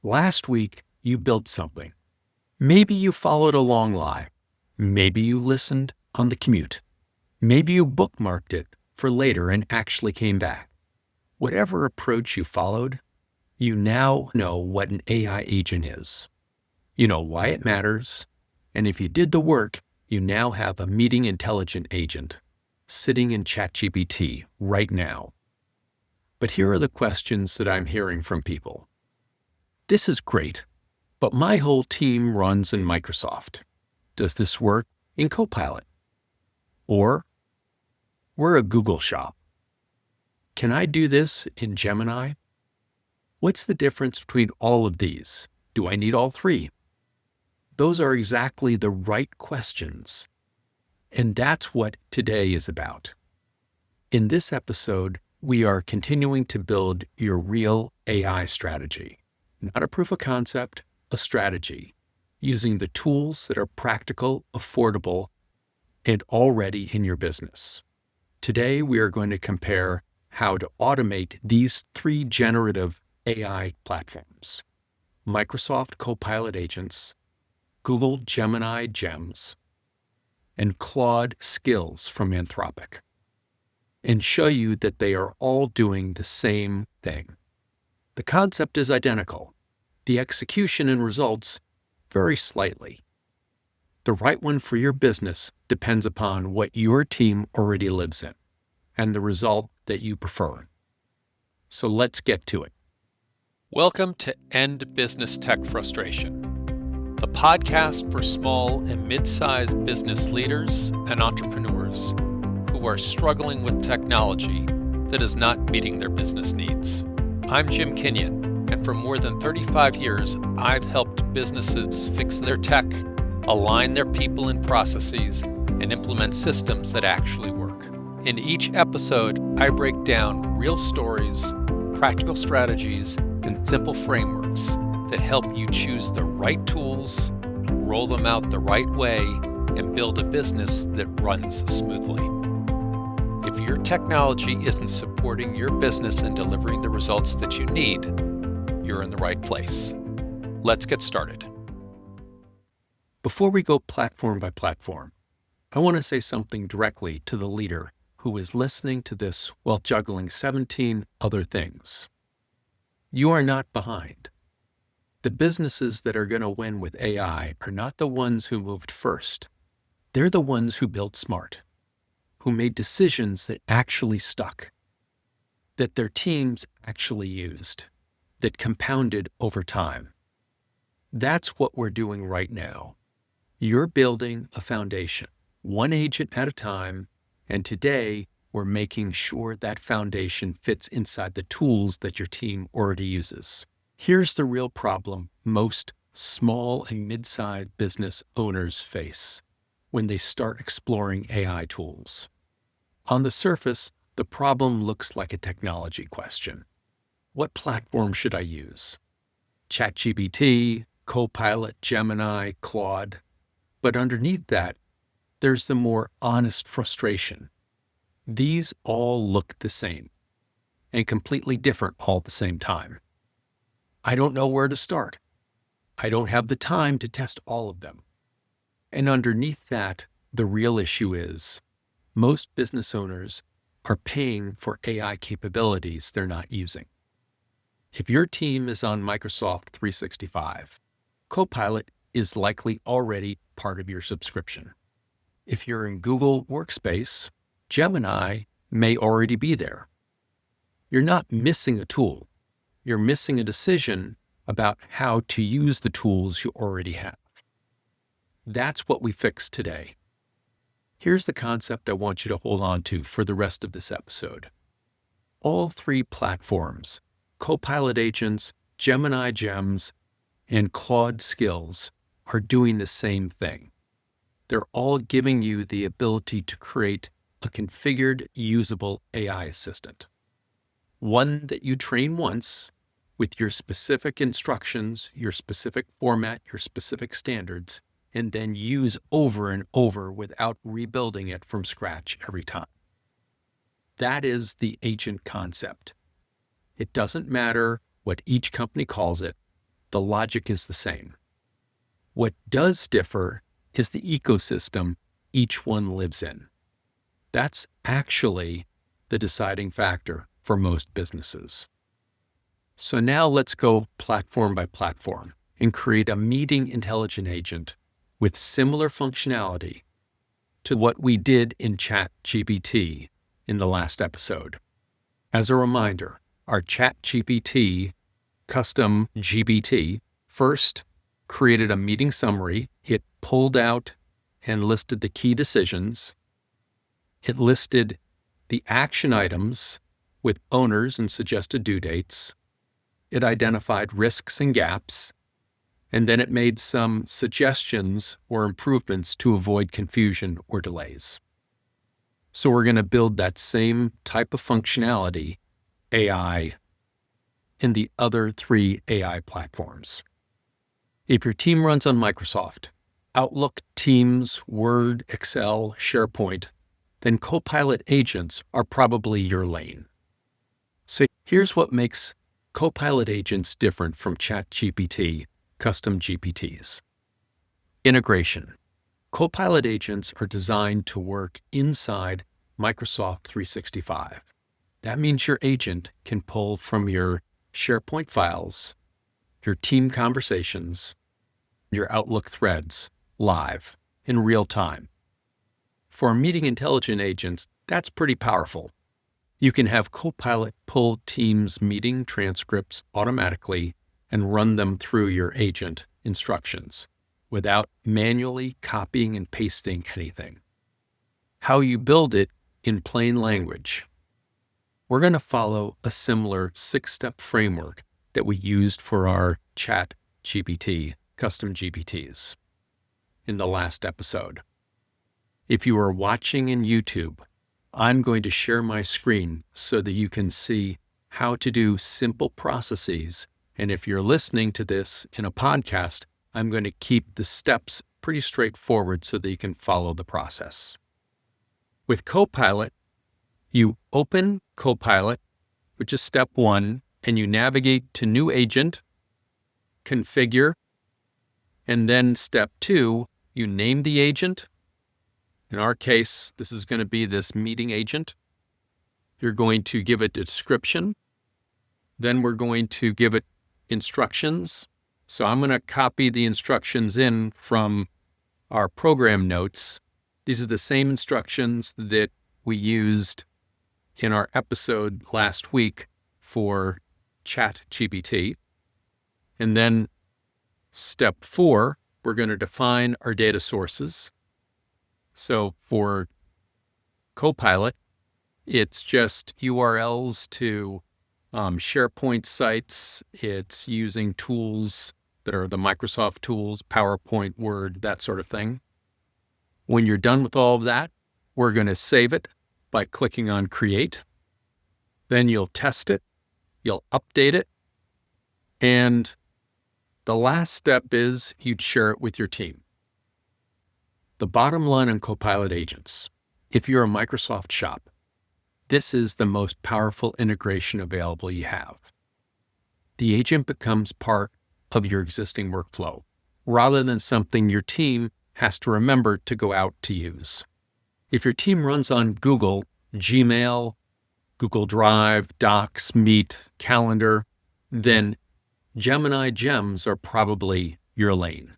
Last week, you built something. Maybe you followed a long lie. Maybe you listened on the commute. Maybe you bookmarked it for later and actually came back. Whatever approach you followed, you now know what an AI agent is. You know why it matters. And if you did the work, you now have a meeting intelligent agent sitting in ChatGPT right now. But here are the questions that I'm hearing from people. This is great, but my whole team runs in Microsoft. Does this work in Copilot? Or, we're a Google shop. Can I do this in Gemini? What's the difference between all of these? Do I need all three? Those are exactly the right questions. And that's what today is about. In this episode, we are continuing to build your real AI strategy. Not a proof of concept, a strategy, using the tools that are practical, affordable, and already in your business. Today, we are going to compare how to automate these three generative AI platforms: Microsoft Copilot Agents, Google Gemini Gems, and Claude Skills from Anthropic, and show you that they are all doing the same thing. The concept is identical. The execution and results vary slightly. The right one for your business depends upon what your team already lives in and the result that you prefer. So let's get to it. Welcome to End Business Tech Frustration, the podcast for small and mid-sized business leaders and entrepreneurs who are struggling with technology that is not meeting their business needs. I'm Jim Kenyon, and for more than 35 years, I've helped businesses fix their tech, align their people and processes, and implement systems that actually work. In each episode, I break down real stories, practical strategies, and simple frameworks that help you choose the right tools, roll them out the right way, and build a business that runs smoothly. If your technology isn't supporting your business and delivering the results that you need, you're in the right place. Let's get started. Before we go platform by platform, I want to say something directly to the leader who is listening to this while juggling 17 other things. You are not behind. The businesses that are going to win with AI are not the ones who moved first. They're the ones who built smart, who made decisions that actually stuck, that their teams actually used, that compounded over time. That's what we're doing right now. You're building a foundation, one agent at a time, and today we're making sure that foundation fits inside the tools that your team already uses. Here's the real problem most small and mid-sized business owners face when they start exploring AI tools. On the surface, the problem looks like a technology question. What platform should I use? ChatGPT, Copilot, Gemini, Claude. But underneath that, there's the more honest frustration. These all look the same and completely different all at the same time. I don't know where to start. I don't have the time to test all of them. And underneath that, the real issue is most business owners are paying for AI capabilities they're not using. If your team is on Microsoft 365, Copilot is likely already part of your subscription. If you're in Google Workspace, Gemini may already be there. You're not missing a tool. You're missing a decision about how to use the tools you already have. That's what we fixed today. Here's the concept I want you to hold on to for the rest of this episode. All three platforms, Copilot Agents, Gemini Gems, and Claude Skills, are doing the same thing. They're all giving you the ability to create a configured, usable AI assistant. One that you train once with your specific instructions, your specific format, your specific standards, and then use over and over without rebuilding it from scratch every time. That is the agent concept. It doesn't matter what each company calls it. The logic is the same. What does differ is the ecosystem each one lives in. That's actually the deciding factor for most businesses. So now let's go platform by platform and create a meeting intelligent agent with similar functionality to what we did in ChatGPT in the last episode. As a reminder, our ChatGPT custom GPT first created a meeting summary. It pulled out and listed the key decisions. It listed the action items with owners and suggested due dates. It identified risks and gaps, and then it made some suggestions or improvements to avoid confusion or delays. So we're going to build that same type of functionality, AI, in the other 3 AI platforms. If your team runs on Microsoft, Outlook, Teams, Word, Excel, SharePoint, then Copilot Agents are probably your lane. So here's what makes Copilot Agents different from ChatGPT custom GPTs. Integration. Copilot Agents are designed to work inside Microsoft 365. That means your agent can pull from your SharePoint files, your team conversations, your Outlook threads live in real time. For meeting intelligent agents, that's pretty powerful. You can have Copilot pull Teams meeting transcripts automatically and run them through your agent instructions without manually copying and pasting anything. How you build it in plain language. We're going to follow a similar 6-step framework that we used for our ChatGPT custom GPTs in the last episode. If you are watching in YouTube, I'm going to share my screen so that you can see how to do simple processes. And if you're listening to this in a podcast, I'm going to keep the steps pretty straightforward so that you can follow the process. With Copilot, you open Copilot, which is step 1, and you navigate to New Agent, Configure, and then step 2, you name the agent. In our case, this is going to be this meeting agent. You're going to give it a description. Then we're going to give it instructions. So I'm going to copy the instructions in from our program notes. These are the same instructions that we used in our episode last week for ChatGPT. And then step 4, we're going to define our data sources. So for Copilot, it's just URLs to SharePoint sites. It's using tools that are the Microsoft tools, PowerPoint, Word, that sort of thing. When you're done with all of that, we're going to save it by clicking on Create. Then you'll test it, you'll update it, and the last step is you'd share it with your team. The bottom line on Copilot Agents, if you're a Microsoft shop, this is the most powerful integration available you have. The agent becomes part of your existing workflow, rather than something your team has to remember to go out to use. If your team runs on Google, Gmail, Google Drive, Docs, Meet, Calendar, then Gemini Gems are probably your lane.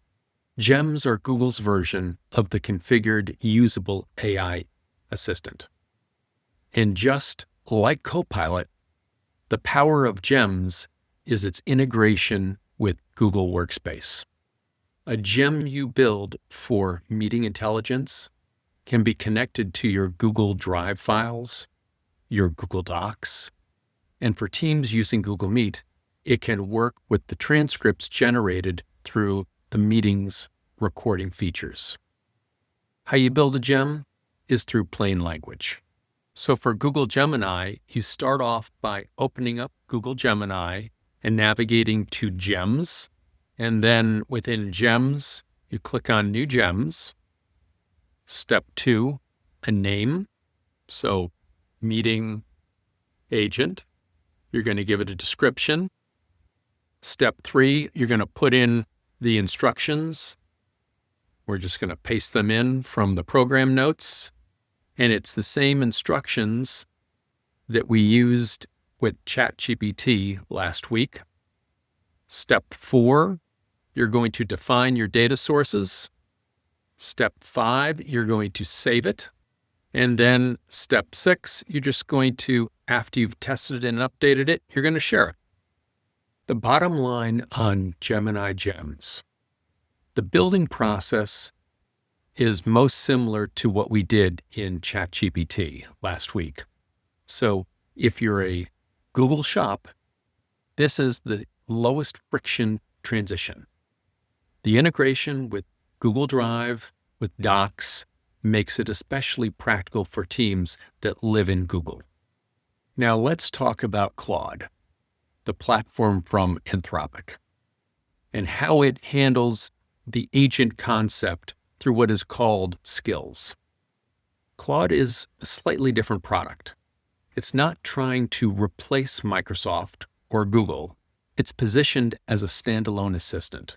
Gems are Google's version of the configured, usable AI assistant. And just like Copilot, the power of Gems is its integration with Google Workspace. A gem you build for meeting intelligence can be connected to your Google Drive files, your Google Docs, and for teams using Google Meet, it can work with the transcripts generated through the meetings recording features. How you build a gem is through plain language. So for Google Gemini, you start off by opening up Google Gemini and navigating to Gems. And then within Gems, you click on New Gems. Step 2, a name. So meeting agent. You're going to give it a description. Step 3, you're going to put in the instructions. We're just going to paste them in from the program notes. And it's the same instructions that we used with ChatGPT last week. Step 4, you're going to define your data sources. Step 5, you're going to save it. And then step 6, you're just going to, after you've tested it and updated it, you're going to share it. The bottom line on Gemini Gems, the building process is most similar to what we did in ChatGPT last week. So if you're a Google shop, this is the lowest friction transition. The integration with Google Drive, with Docs, makes it especially practical for teams that live in Google. Now let's talk about Claude, the platform from Anthropic, and how it handles the agent concept through what is called skills. Claude is a slightly different product. It's not trying to replace Microsoft or Google. It's positioned as a standalone assistant,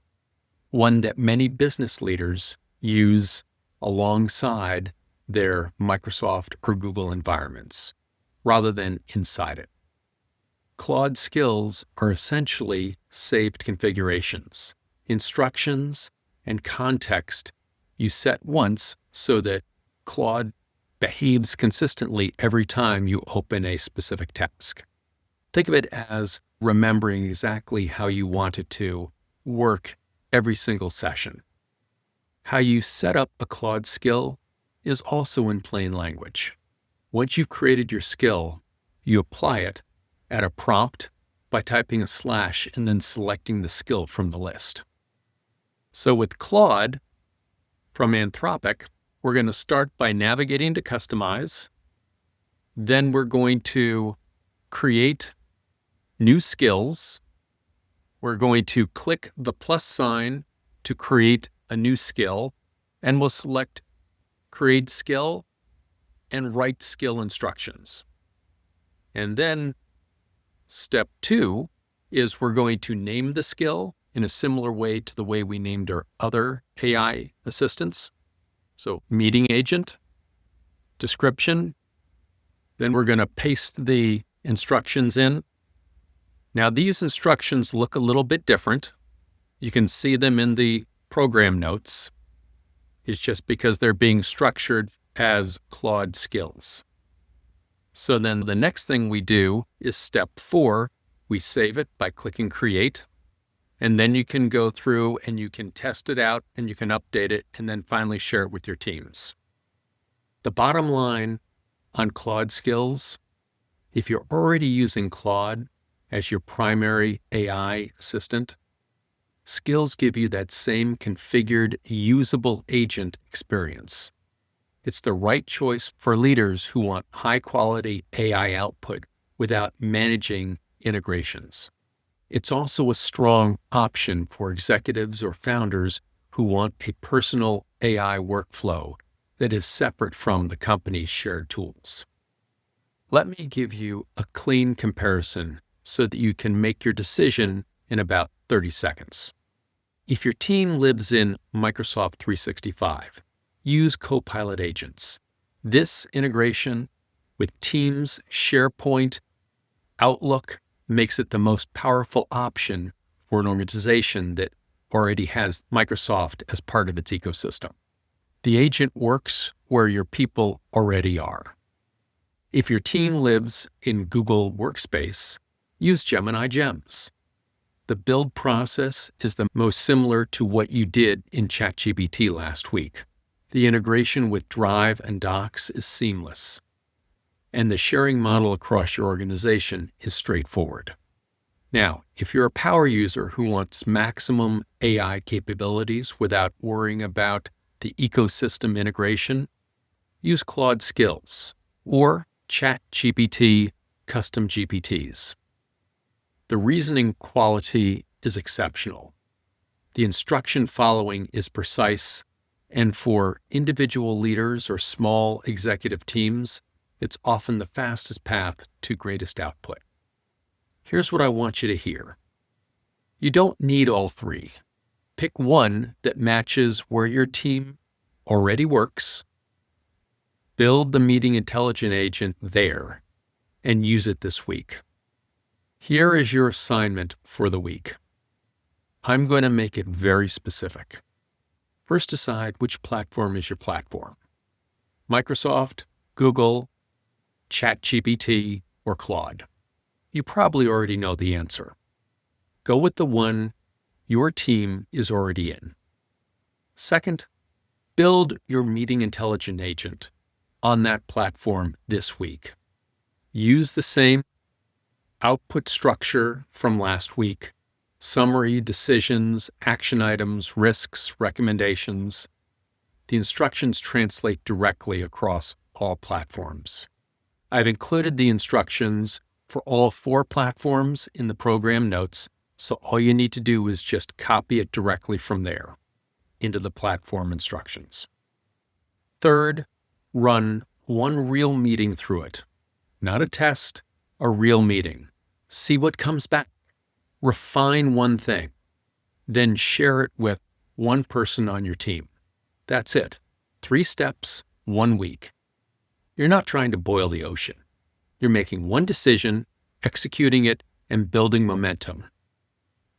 one that many business leaders use alongside their Microsoft or Google environments, rather than inside it. Claude Skills are essentially saved configurations, instructions, and context you set once so that Claude behaves consistently every time you open a specific task. Think of it as remembering exactly how you want it to work every single session. How you set up a Claude skill is also in plain language. Once you've created your skill, you apply it at a prompt by typing a / and then selecting the skill from the list. So with Claude from Anthropic, we're going to start by navigating to Customize. Then we're going to create new skills. We're going to click the plus sign to create a new skill, and we'll select Create Skill and Write Skill Instructions. And then step 2 is we're going to name the skill in a similar way to the way we named our other AI assistants. So meeting agent, description, then we're going to paste the instructions in. Now these instructions look a little bit different. You can see them in the program notes. It's just because they're being structured as Claude skills. So then the next thing we do is step 4. We save it by clicking Create. And then you can go through and you can test it out and you can update it and then finally share it with your teams. The bottom line on Claude skills, if you're already using Claude as your primary AI assistant, skills give you that same configured, usable agent experience. It's the right choice for leaders who want high-quality AI output without managing integrations. It's also a strong option for executives or founders who want a personal AI workflow that is separate from the company's shared tools. Let me give you a clean comparison so that you can make your decision in about 30 seconds. If your team lives in Microsoft 365, use Copilot Agents. This integration with Teams, SharePoint, Outlook makes it the most powerful option for an organization that already has Microsoft as part of its ecosystem. The agent works where your people already are. If your team lives in Google Workspace, use Gemini Gems. The build process is the most similar to what you did in ChatGPT last week. The integration with Drive and Docs is seamless, and the sharing model across your organization is straightforward. Now, if you're a power user who wants maximum AI capabilities without worrying about the ecosystem integration, use Claude Skills or ChatGPT custom GPTs. The reasoning quality is exceptional. The instruction following is precise, and for individual leaders or small executive teams, it's often the fastest path to greatest output. Here's what I want you to hear. You don't need all three. Pick one that matches where your team already works, build the meeting intelligent agent there, and use it this week. Here is your assignment for the week. I'm going to make it very specific. First, decide which platform is your platform. Microsoft, Google, ChatGPT, or Claude. You probably already know the answer. Go with the one your team is already in. Second, build your meeting intelligent agent on that platform this week. Use the same output structure from last week: summary, decisions, action items, risks, recommendations. The instructions translate directly across all platforms. I've included the instructions for all 4 platforms in the program notes, so all you need to do is just copy it directly from there into the platform instructions. Third, run one real meeting through it. Not a test, a real meeting. See what comes back. Refine one thing. Then share it with one person on your team. That's it. 3 steps, 1 week. You're not trying to boil the ocean. You're making one decision, executing it, and building momentum.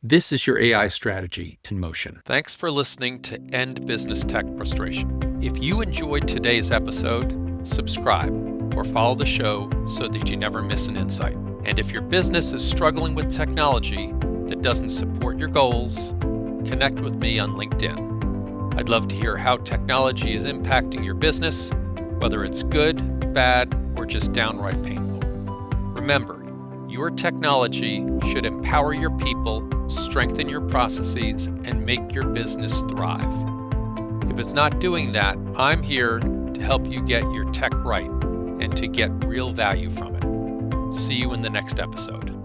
This is your AI strategy in motion. Thanks for listening to End Business Tech Frustration. If you enjoyed today's episode, subscribe or follow the show so that you never miss an insight. And if your business is struggling with technology that doesn't support your goals, connect with me on LinkedIn. I'd love to hear how technology is impacting your business, whether it's good, bad, or just downright painful. Remember, your technology should empower your people, strengthen your processes, and make your business thrive. If it's not doing that, I'm here to help you get your tech right and to get real value from it. See you in the next episode.